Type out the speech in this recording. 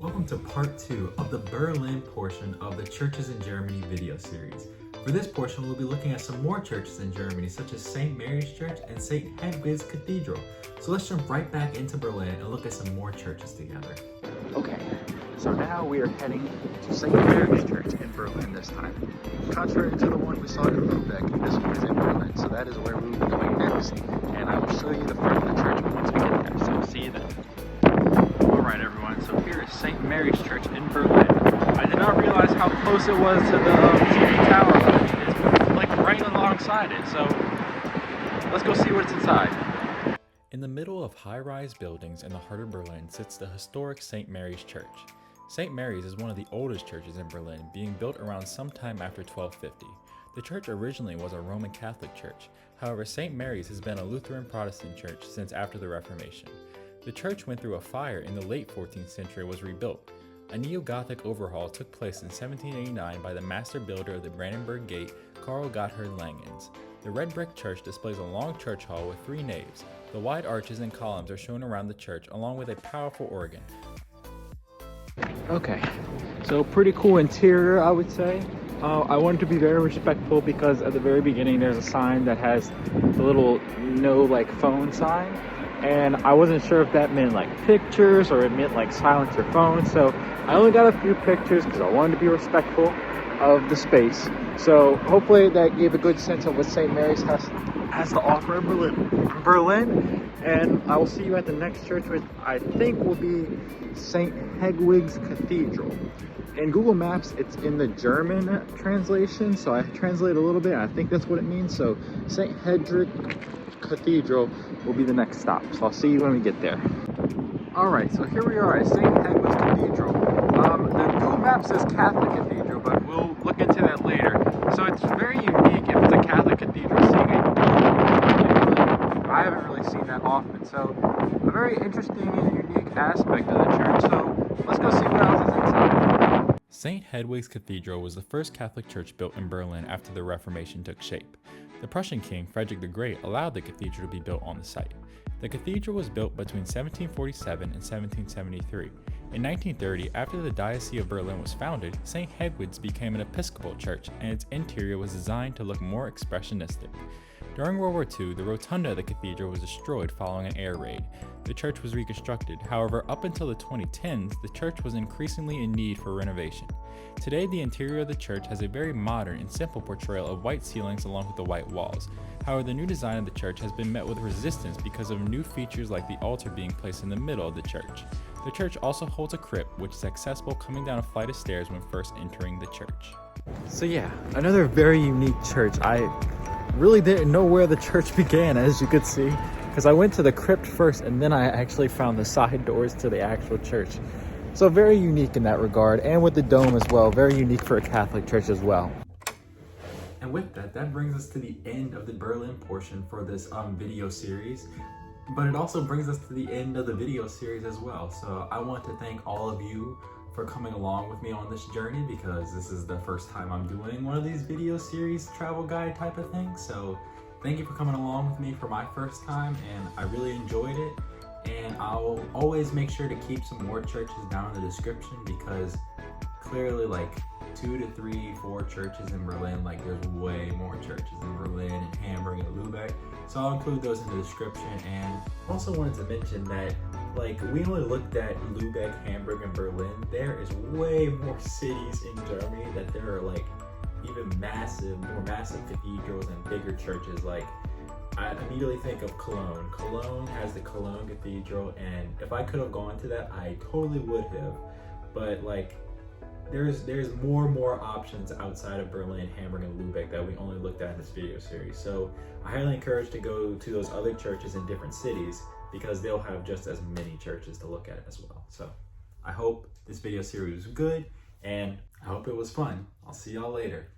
Welcome to part 2 of the Berlin portion of the Churches in Germany video series. For this portion, we'll be looking at some more churches in Germany, such as St. Mary's Church and St. Hedwigs Cathedral. So let's jump right back into Berlin and look at some more churches together. Okay, so now we are heading to St. Mary's Church in Berlin this time. Contrary to the one we saw in Lubeck, this one is in Berlin, so that is where we will be going next. And I will show you the front of the church once we get there, so see you then. Alright everyone, so here is St. Mary's Church in Berlin. I did not realize how close it was to the TV tower, but it's like right alongside it, so let's go see what's inside. In the middle of high-rise buildings in the heart of Berlin sits the historic St. Mary's Church. St. Mary's is one of the oldest churches in Berlin, being built around sometime after 1250. The church originally was a Roman Catholic church, however St. Mary's has been a Lutheran Protestant church since after the Reformation. The church went through a fire in the late 14th century and was rebuilt. A neo-Gothic overhaul took place in 1789 by the master builder of the Brandenburg Gate, Karl Gotthard Langhans. The red brick church displays a long church hall with 3 naves. The wide arches and columns are shown around the church, along with a powerful organ. Okay, so pretty cool interior, I would say. I wanted to be very respectful because at the very beginning there's a sign that has the little no phone sign. And I wasn't sure if that meant pictures or it meant silence your phone. So I only got a few pictures because I wanted to be respectful of the space. So hopefully that gave a good sense of what St. Mary's has to offer in Berlin. And I will see you at the next church, which I think will be St. Hedwigs Cathedral. In Google Maps, it's in the German translation, so I translate a little bit. I think that's what it means. So St. Hedwigs Cathedral will be the next stop. So I'll see you when we get there. Alright, so here we are at St. Hedwigs Cathedral. The Google Map says Catholic Cathedral, but we'll look into that later. So it's very unique if it's a Catholic cathedral, seeing a dome. I haven't really seen that often. So a very interesting and unique aspect of the church. So let's go see what else is inside. St. Hedwig's Cathedral was the first Catholic church built in Berlin after the Reformation took shape. The Prussian king, Frederick the Great, allowed the cathedral to be built on the site. The cathedral was built between 1747 and 1773. In 1930, after the Diocese of Berlin was founded, St. Hedwig's became an Episcopal church, and its interior was designed to look more expressionistic. During World War II, the rotunda of the cathedral was destroyed following an air raid. The church was reconstructed. However, up until the 2010s, the church was increasingly in need for renovation. Today, the interior of the church has a very modern and simple portrayal of white ceilings along with the white walls. However, the new design of the church has been met with resistance because of new features like the altar being placed in the middle of the church. The church also holds a crypt, which is accessible coming down a flight of stairs when first entering the church. So yeah, another very unique church. I really didn't know where the church began, as you could see, because I went to the crypt first and then I actually found the side doors to the actual church. So very unique in that regard, and with the dome as well, very unique for a Catholic church as well. And with that, that brings us to the end of the Berlin portion for this video series, but it also brings us to the end of the video series as well. So I want to thank all of you for coming along with me on this journey, because this is the first time I'm doing one of these video series travel guide type of things. So thank you for coming along with me for my first time, and I really enjoyed it. And I'll always make sure to keep some more churches down in the description, because clearly 2 to 3, 4 churches in Berlin, there's way more churches in Berlin and Hamburg and Lubeck. So I'll include those in the description. And also wanted to mention that we only looked at Lubeck, Hamburg, and Berlin. There is way more cities in Germany that there are even more massive cathedrals and bigger churches. I immediately think of Cologne. Cologne has the Cologne Cathedral, and if I could have gone to that, I totally would have. But there's more options outside of Berlin, Hamburg, and Lubeck that we only looked at in this video series. So I highly encourage to go to those other churches in different cities, because they'll have just as many churches to look at as well. So I hope this video series was good, and I hope it was fun. I'll see y'all later.